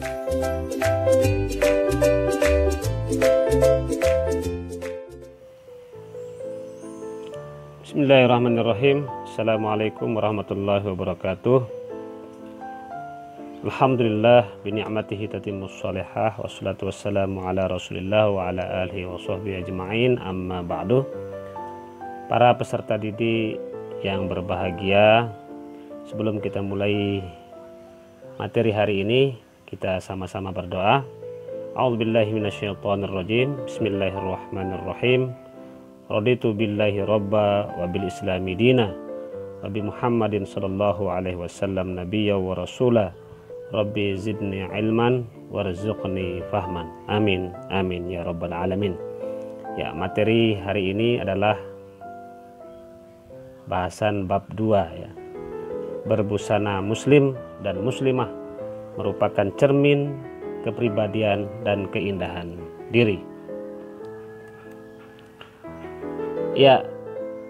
Bismillahirrahmanirrahim. Assalamualaikum warahmatullahi wabarakatuh. Alhamdulillah bini'matihi tatimmus sholihah, wassalatu wassalamu ala rasulillah wa ala alihi wa sahbihi ajma'in, amma ba'du. Para peserta didik yang berbahagia, sebelum kita mulai materi hari ini, kita sama-sama berdoa. A'udzubillahi minasyaitonirrajim. Bismillahirrahmanirrahim. Raditu billahi rabba wa bil islami dina wa bi Muhammadin sallallahu alaihi wasallam nabiyya wa rasula. Rabbi zidni ilman warzuqni fahman. Amin amin ya rabbal alamin. Ya, materi hari ini adalah bahasan bab 2 ya. Berbusana muslim dan muslimah merupakan cermin kepribadian dan keindahan diri. Ya,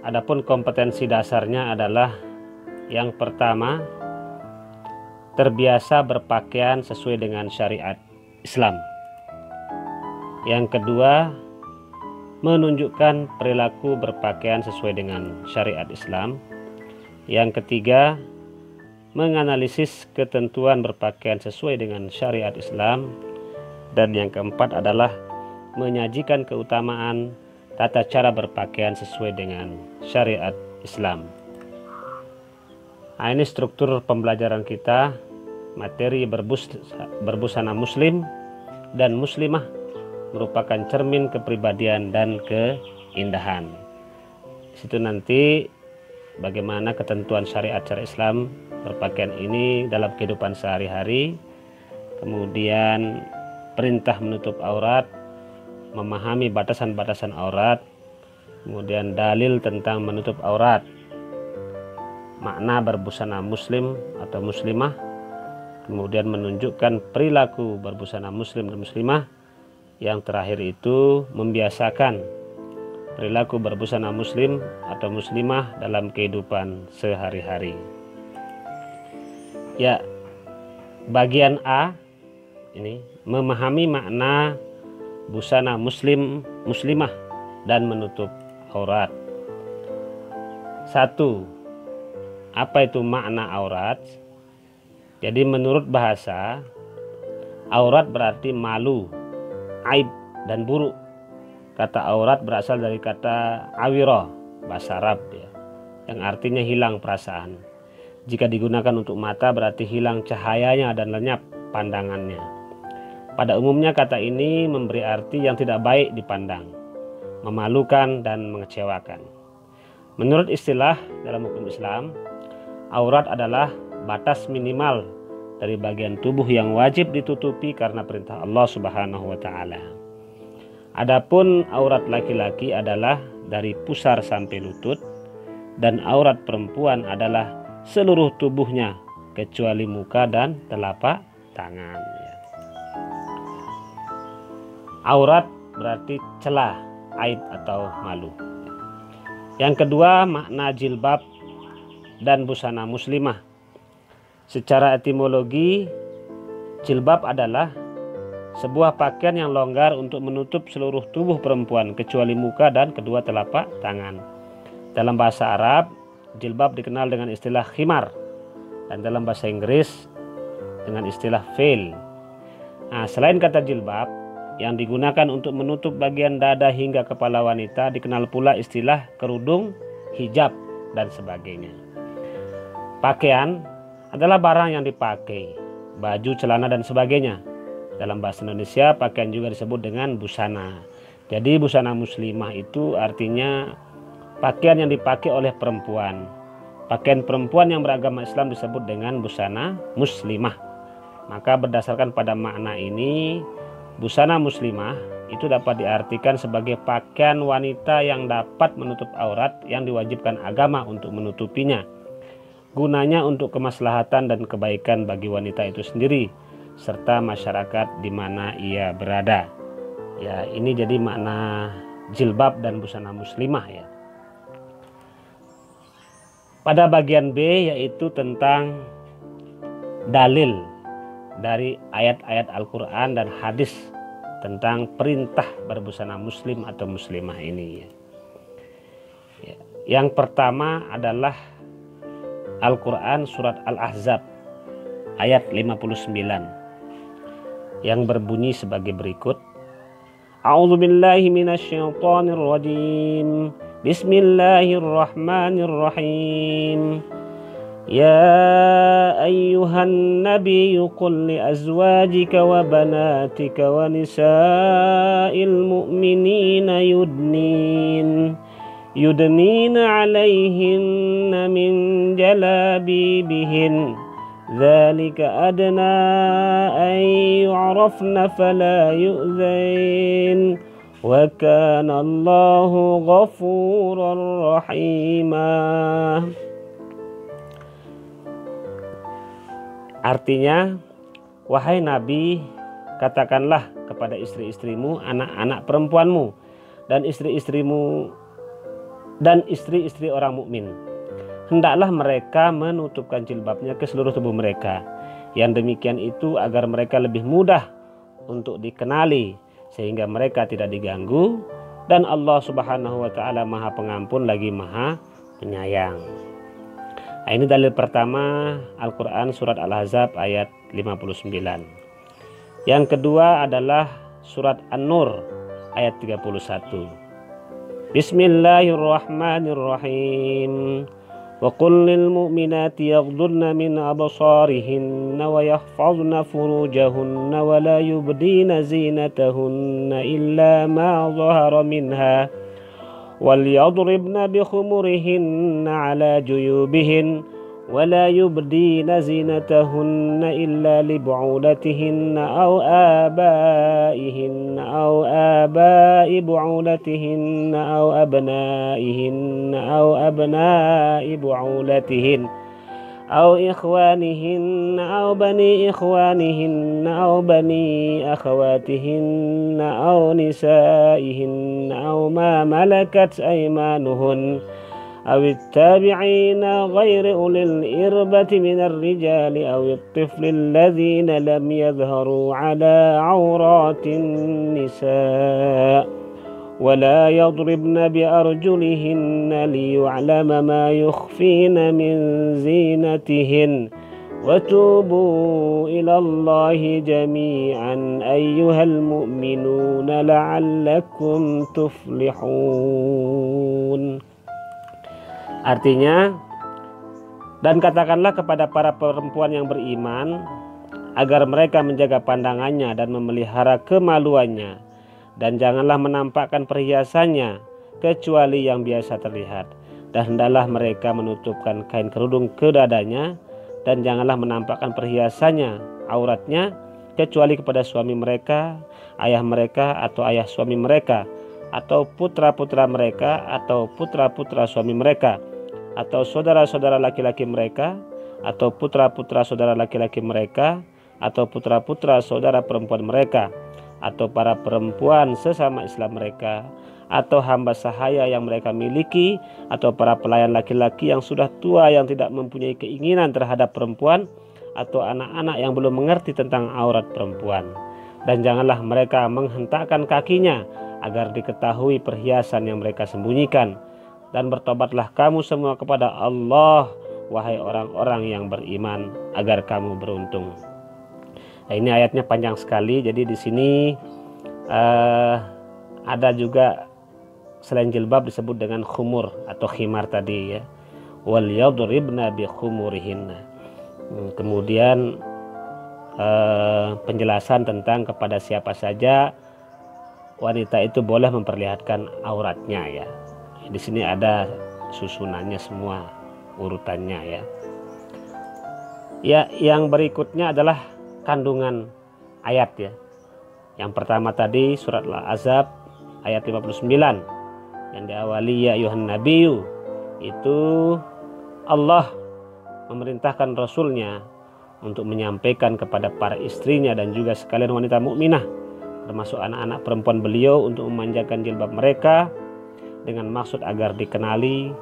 adapun kompetensi dasarnya adalah yang pertama, terbiasa berpakaian sesuai dengan syariat Islam. Yang kedua, menunjukkan perilaku berpakaian sesuai dengan syariat Islam. Yang ketiga, menganalisis ketentuan berpakaian sesuai dengan syariat Islam. Dan yang keempat adalah menyajikan keutamaan tata cara berpakaian sesuai dengan syariat Islam. Nah, ini struktur pembelajaran kita, materi berbusana muslim dan muslimah merupakan cermin kepribadian dan keindahan. Di situ nanti bagaimana ketentuan syariat Islam berpakaian ini dalam kehidupan sehari-hari, kemudian perintah menutup aurat, memahami batasan-batasan aurat, kemudian dalil tentang menutup aurat, makna berbusana muslim atau muslimah, kemudian menunjukkan perilaku berbusana muslim dan muslimah. Yang terakhir itu membiasakan perilaku berbusana muslim atau muslimah dalam kehidupan sehari-hari. Ya, bagian A ini memahami makna busana muslim, muslimah dan menutup aurat. 1. Apa itu makna aurat? Jadi menurut bahasa, aurat berarti malu, aib dan buruk. Kata aurat berasal dari kata awirah, bahasa Arab ya, yang artinya hilang perasaan. Jika digunakan untuk mata berarti hilang cahayanya dan lenyap pandangannya. Pada umumnya kata ini memberi arti yang tidak baik dipandang, memalukan dan mengecewakan. Menurut istilah dalam hukum Islam, aurat adalah batas minimal dari bagian tubuh yang wajib ditutupi karena perintah Allah Subhanahu wa taala. Adapun aurat laki-laki adalah dari pusar sampai lutut, dan aurat perempuan adalah seluruh tubuhnya kecuali muka dan telapak tangan. Aurat berarti celah, aib atau malu. Yang kedua, makna jilbab dan busana muslimah. Secara etimologi, jilbab adalah sebuah pakaian yang longgar untuk menutup seluruh tubuh perempuan kecuali muka dan kedua telapak tangan. Dalam bahasa Arab, jilbab dikenal dengan istilah khimar, dan dalam bahasa Inggris dengan istilah veil. Nah, selain kata jilbab yang digunakan untuk menutup bagian dada hingga kepala wanita, dikenal pula istilah kerudung, hijab, dan sebagainya. Pakaian adalah barang yang dipakai, baju, celana, dan sebagainya. Dalam bahasa Indonesia, pakaian juga disebut dengan busana. Jadi busana muslimah itu artinya pakaian yang dipakai oleh perempuan. Pakaian perempuan yang beragama Islam disebut dengan busana muslimah. Maka berdasarkan pada makna ini, busana muslimah itu dapat diartikan sebagai pakaian wanita yang dapat menutup aurat yang diwajibkan agama untuk menutupinya. Gunanya untuk kemaslahatan dan kebaikan bagi wanita itu sendiri serta masyarakat di mana ia berada. Ya, ini jadi makna jilbab dan busana muslimah ya. Pada bagian B yaitu tentang dalil dari ayat-ayat Al-Quran dan hadis tentang perintah berbusana muslim atau muslimah ini. Yang pertama adalah Al-Quran surat Al-Ahzab ayat 59 yang berbunyi sebagai berikut. A'udzubillahi minasyaitonirrajim. Bismillahirrahmanirrahim. Ya ayyuhan nabiyyu qul li azwajika wa banatika wa nisa'il mu'minina yudnina 'alaihinna min jalabibihin dzalika adna an yu'rafna fala yu'zain wa kana Allahu ghafurar rahimah. Artinya, wahai Nabi, katakanlah kepada istri-istrimu, anak-anak perempuanmu, dan istri-istrimu dan istri-istri orang mukmin, hendaklah mereka menutupkan jilbabnya ke seluruh tubuh mereka. Yang demikian itu agar mereka lebih mudah untuk dikenali, sehingga mereka tidak diganggu, dan Allah Subhanahu wa Ta'ala Maha Pengampun lagi Maha Penyayang. Nah, ini dalil pertama Al-Quran surat Al-Ahzab ayat 59. Yang kedua adalah surat An-Nur ayat 31. Bismillahirrahmanirrahim. Wa qul lil mu'minati yaghdudna min absarihinna wa yahfazna furujahunna wa la yubdina zinatahunna illa ma zahara minha وَلْيَضْرِبْنَ بِخُمُرِهِنَّ عَلَى جُيُوبِهِنَّ وَلَا يُبْدِينَ زِينَتَهُنَّ إِلَّا لِبُعُولَتِهِنَّ أَوْ آبَائِهِنَّ أَوْ آبَاءِ بُعُولَتِهِنَّ أَوْ أَبْنَائِهِنَّ أَوْ أَبْنَاءِ بُعُولَتِهِنَّ أو إخوانهن أو بني إخوانهن أو بني أخواتهن أو نسائهن أو ما ملكت أيمانهن أو التابعين غير أولي الإربة من الرجال أو الطفل الذين لم يظهروا على عورات النساء ولا يضربن بأرجلهن ليعلم ما يخفين من زينتهن وتوبوا إلى الله جميعا أيها المؤمنون لعلكم تفلحون. Artinya, dan katakanlah kepada para perempuan yang beriman agar mereka menjaga pandangannya dan memelihara kemaluannya, dan janganlah menampakkan perhiasannya kecuali yang biasa terlihat, dan hendaklah mereka menutupkan kain kerudung ke dadanya, dan janganlah menampakkan perhiasannya, auratnya, kecuali kepada suami mereka, ayah mereka atau ayah suami mereka, atau putra-putra mereka atau putra-putra suami mereka, atau saudara-saudara laki-laki mereka, atau putra-putra saudara laki-laki mereka, atau putra-putra saudara perempuan mereka, atau para perempuan sesama Islam mereka, atau hamba sahaya yang mereka miliki, atau para pelayan laki-laki yang sudah tua yang tidak mempunyai keinginan terhadap perempuan, atau anak-anak yang belum mengerti tentang aurat perempuan. Dan janganlah mereka menghentakkan kakinya agar diketahui perhiasan yang mereka sembunyikan. Dan bertobatlah kamu semua kepada Allah, wahai orang-orang yang beriman, agar kamu beruntung. Nah, ini ayatnya panjang sekali, jadi di sini ada juga selain jilbab disebut dengan khumur atau khimar tadi ya. Wal yadribna bi khumurihinna. Kemudian penjelasan tentang kepada siapa saja wanita itu boleh memperlihatkan auratnya ya. Di sini ada susunannya semua, urutannya ya. Ya, yang berikutnya adalah kandungan ayat ya. Yang pertama tadi surat Al-Ahzab ayat 59 yang diawali ya ayuhan nabiyyu, itu Allah memerintahkan Rasulnya untuk menyampaikan kepada para istrinya dan juga sekalian wanita mukminah termasuk anak-anak perempuan beliau untuk memanjangkan jilbab mereka dengan maksud agar dikenali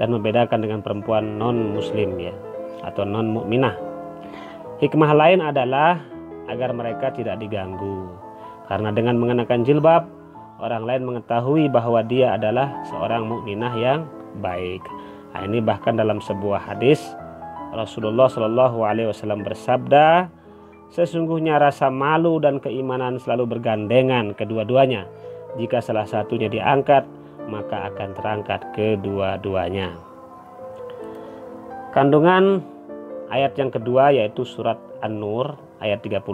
dan membedakan dengan perempuan non muslim ya, atau non mukminah. Hikmah lain adalah agar mereka tidak diganggu. Karena dengan mengenakan jilbab, orang lain mengetahui bahwa dia adalah seorang mukminah yang baik. Nah, ini bahkan dalam sebuah hadis Rasulullah Shallallahu Alaihi Wasallam bersabda, sesungguhnya rasa malu dan keimanan selalu bergandengan kedua-duanya. Jika salah satunya diangkat, maka akan terangkat kedua-duanya. Kandungan ayat yang kedua yaitu surat An-Nur ayat 31.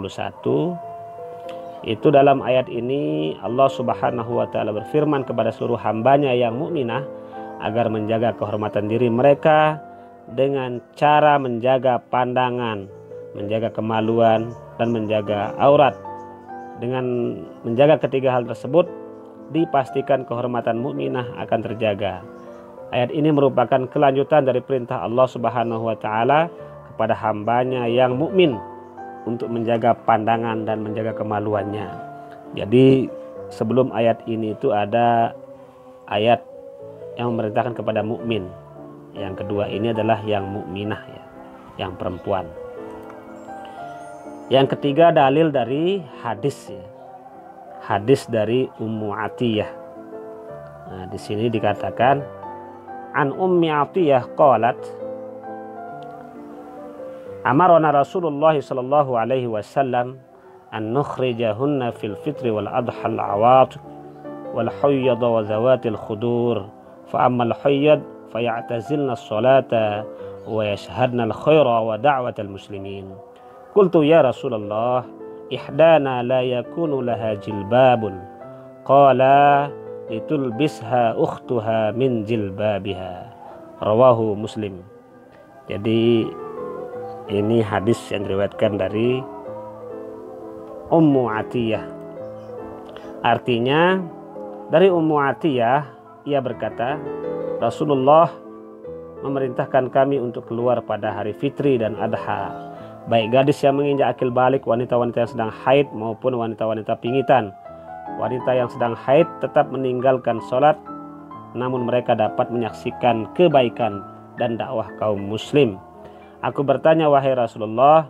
Itu dalam ayat ini Allah Subhanahu wa taala berfirman kepada seluruh hambanya yang mukminah agar menjaga kehormatan diri mereka dengan cara menjaga pandangan, menjaga kemaluan, dan menjaga aurat. Dengan menjaga ketiga hal tersebut, dipastikan kehormatan mukminah akan terjaga. Ayat ini merupakan kelanjutan dari perintah Allah Subhanahu wa taala kepada hambanya yang mukmin untuk menjaga pandangan dan menjaga kemaluannya. Jadi sebelum ayat ini itu ada ayat yang memerintahkan kepada mukmin. Yang kedua ini adalah yang mukminah ya, yang perempuan. Yang ketiga dalil dari hadis ya. Hadis dari Ummu Atiyah. Nah, di sini dikatakan an Ummi Atiyah qalat amarona Rasulullah sallallahu alaihi wasallam an nukhrijahunna fil fitri wal adha al awat wal hayyad wa zawatil khudur fa amma al hayyad fayatazilna as-salata wa yashhadna al khaira wa da'wat al muslimin. Qultu ya Rasulullah ihdana la yakunu laha jilbabun qala litulbisha ukhtuha min jilbabiha. Rawahu Muslim. Jadi ini hadis yang diriwayatkan dari Ummu Atiyah. Artinya dari Ummu Atiyah, ia berkata, Rasulullah memerintahkan kami untuk keluar pada hari fitri dan adha, baik gadis yang menginjak akil balik, wanita-wanita yang sedang haid maupun wanita-wanita pingitan. Wanita yang sedang haid tetap meninggalkan sholat, namun mereka dapat menyaksikan kebaikan dan dakwah kaum muslim. Aku bertanya, wahai Rasulullah,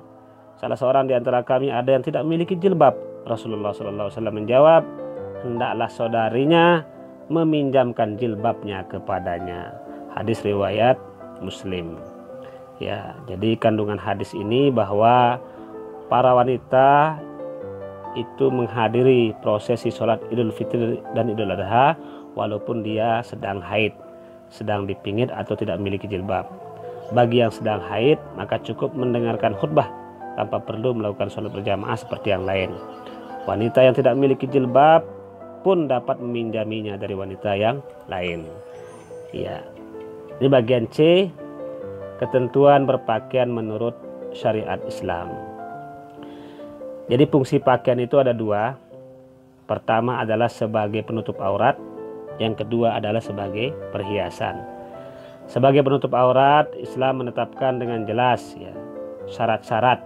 salah seorang di antara kami ada yang tidak memiliki jilbab. Rasulullah SAW menjawab, hendaklah saudarinya meminjamkan jilbabnya kepadanya. Hadis riwayat Muslim. Ya, jadi kandungan hadis ini bahwa para wanita itu menghadiri prosesi sholat Idul Fitri dan Idul Adha walaupun dia sedang haid, sedang dipingit atau tidak memiliki jilbab. Bagi yang sedang haid maka cukup mendengarkan khutbah tanpa perlu melakukan sholat berjamaah seperti yang lain. Wanita yang tidak memiliki jilbab pun dapat meminjaminya dari wanita yang lain. Ya, ini bagian C, ketentuan berpakaian menurut syariat Islam. Jadi fungsi pakaian itu ada dua. Pertama adalah sebagai penutup aurat, yang kedua adalah sebagai perhiasan. Sebagai penutup aurat, Islam menetapkan dengan jelas ya syarat-syarat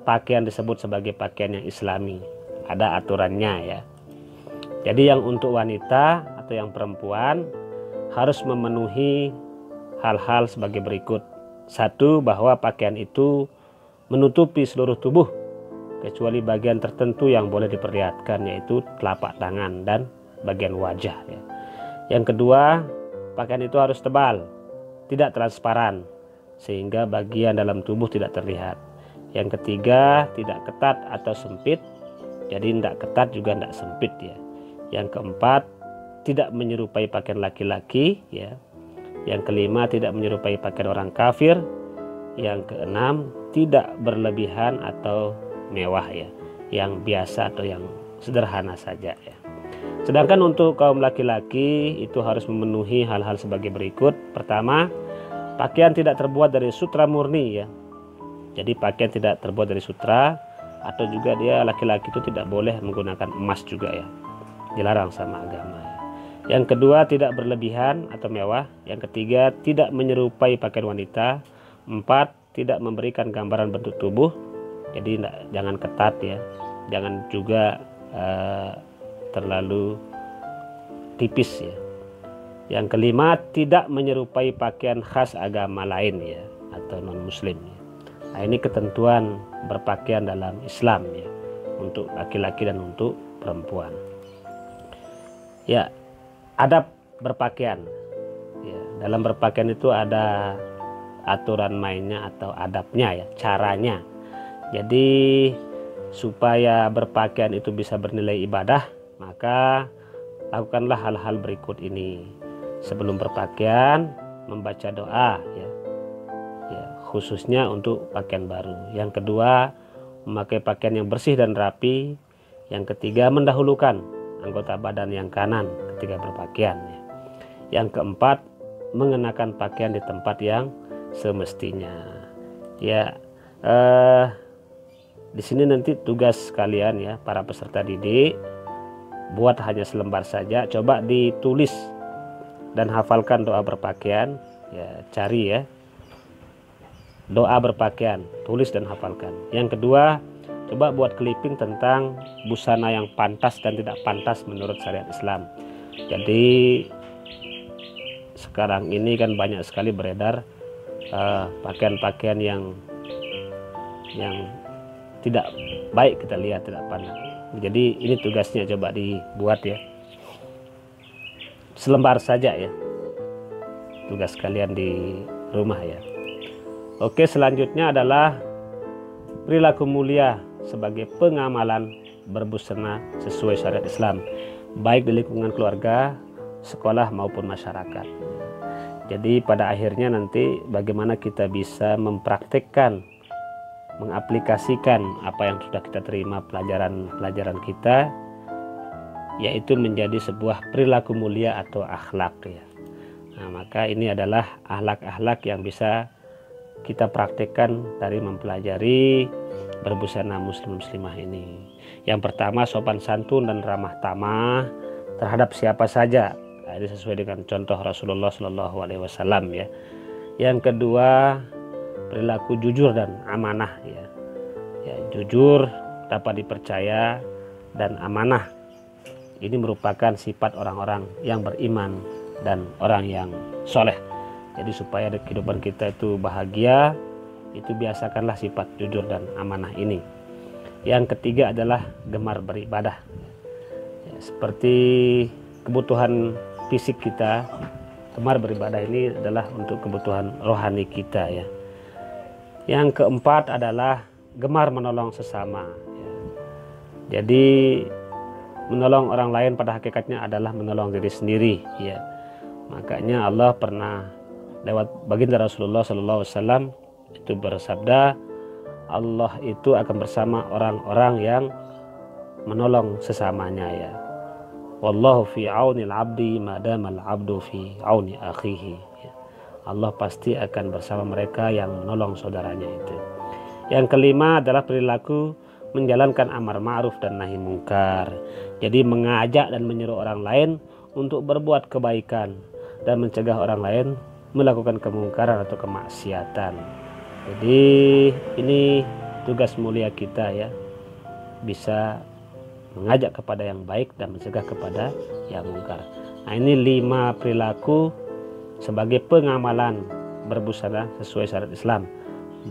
pakaian disebut sebagai pakaian yang islami. Ada aturannya ya. Jadi yang untuk wanita atau yang perempuan harus memenuhi hal-hal sebagai berikut. Satu, bahwa pakaian itu menutupi seluruh tubuh kecuali bagian tertentu yang boleh diperlihatkan, yaitu telapak tangan dan bagian wajah ya. Yang kedua, pakaian itu harus tebal, tidak transparan, sehingga bagian dalam tubuh tidak terlihat. Yang ketiga, tidak ketat atau sempit, jadi tidak ketat juga tidak sempit ya. Yang keempat, tidak menyerupai pakaian laki-laki ya. Yang kelima, tidak menyerupai pakaian orang kafir. Yang keenam, tidak berlebihan atau mewah ya, yang biasa atau yang sederhana saja ya. Sedangkan untuk kaum laki-laki itu harus memenuhi hal-hal sebagai berikut. Pertama, pakaian tidak terbuat dari sutra murni ya. Jadi pakaian tidak terbuat dari sutra, atau juga dia laki-laki itu tidak boleh menggunakan emas juga ya. Dilarang sama agama ya. Yang kedua, tidak berlebihan atau mewah. Yang ketiga, tidak menyerupai pakaian wanita. Empat, tidak memberikan gambaran bentuk tubuh. Jadi jangan ketat ya. Jangan juga terlalu tipis ya. Yang kelima, tidak menyerupai pakaian khas agama lain ya, atau non muslim ya. Nah, ini ketentuan berpakaian dalam Islam ya, untuk laki-laki dan untuk perempuan. Ya, adab berpakaian. Ya, dalam berpakaian itu ada aturan mainnya atau adabnya ya, caranya. Jadi supaya berpakaian itu bisa bernilai ibadah, maka lakukanlah hal-hal berikut ini. Sebelum berpakaian, membaca doa ya, khususnya untuk pakaian baru. Yang kedua, memakai pakaian yang bersih dan rapi. Yang ketiga, mendahulukan anggota badan yang kanan ketika berpakaian ya. Yang keempat, mengenakan pakaian di tempat yang semestinya ya. Di sini nanti tugas kalian ya, para peserta didik, buat hanya selembar saja, coba ditulis dan hafalkan doa berpakaian ya, cari ya doa berpakaian, tulis dan hafalkan. Yang kedua, coba buat clipping tentang busana yang pantas dan tidak pantas menurut syariat Islam. Jadi sekarang ini kan banyak sekali beredar pakaian-pakaian yang tidak baik kita lihat, tidak pandang. Jadi ini tugasnya coba dibuat ya, selembar saja ya, tugas kalian di rumah ya. Oke, selanjutnya adalah perilaku mulia sebagai pengamalan berbusana sesuai syariat Islam, baik di lingkungan keluarga, sekolah maupun masyarakat. Jadi pada akhirnya nanti bagaimana kita bisa mempraktikkan, mengaplikasikan apa yang sudah kita terima pelajaran kita, yaitu menjadi sebuah perilaku mulia atau akhlak ya. Nah, maka ini adalah akhlak-akhlak yang bisa kita praktekkan dari mempelajari berbusana muslim-muslimah ini. Yang pertama, sopan santun dan ramah tamah terhadap siapa saja. Nah, ini sesuai dengan contoh Rasulullah SAW ya. Yang kedua, perilaku jujur dan amanah ya. Jujur, dapat dipercaya, dan amanah. Ini merupakan sifat orang-orang yang beriman dan orang yang soleh. Jadi supaya kehidupan kita itu bahagia, itu biasakanlah sifat jujur dan amanah ini. Yang ketiga adalah gemar beribadah ya, seperti kebutuhan fisik kita, gemar beribadah ini adalah untuk kebutuhan rohani kita ya. Yang keempat adalah gemar menolong sesama ya. Jadi menolong orang lain pada hakikatnya adalah menolong diri sendiri ya. Makanya Allah pernah lewat baginda Rasulullah SAW itu bersabda, Allah itu akan bersama orang-orang yang menolong sesamanya ya. Wallahu fi aunil abdi madamal abdu fi auni akhihi ya. Allah pasti akan bersama mereka yang menolong saudaranya itu. Yang kelima adalah perilaku menjalankan amar ma'ruf dan nahi mungkar. Jadi mengajak dan menyeru orang lain untuk berbuat kebaikan dan mencegah orang lain melakukan kemungkaran atau kemaksiatan. Jadi ini tugas mulia kita ya, bisa mengajak kepada yang baik dan mencegah kepada yang mungkar. Nah, ini 5 perilaku sebagai pengamalan berbusana sesuai syariat Islam,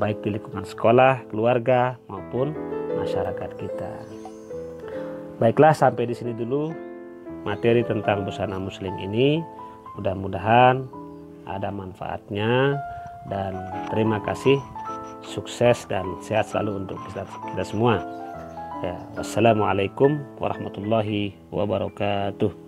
baik di lingkungan sekolah, keluarga maupun masyarakat kita. Baiklah, sampai di sini dulu materi tentang busana muslim ini. Mudah-mudahan ada manfaatnya, dan terima kasih, sukses dan sehat selalu untuk kita semua ya. Wassalamualaikum warahmatullahi wabarakatuh.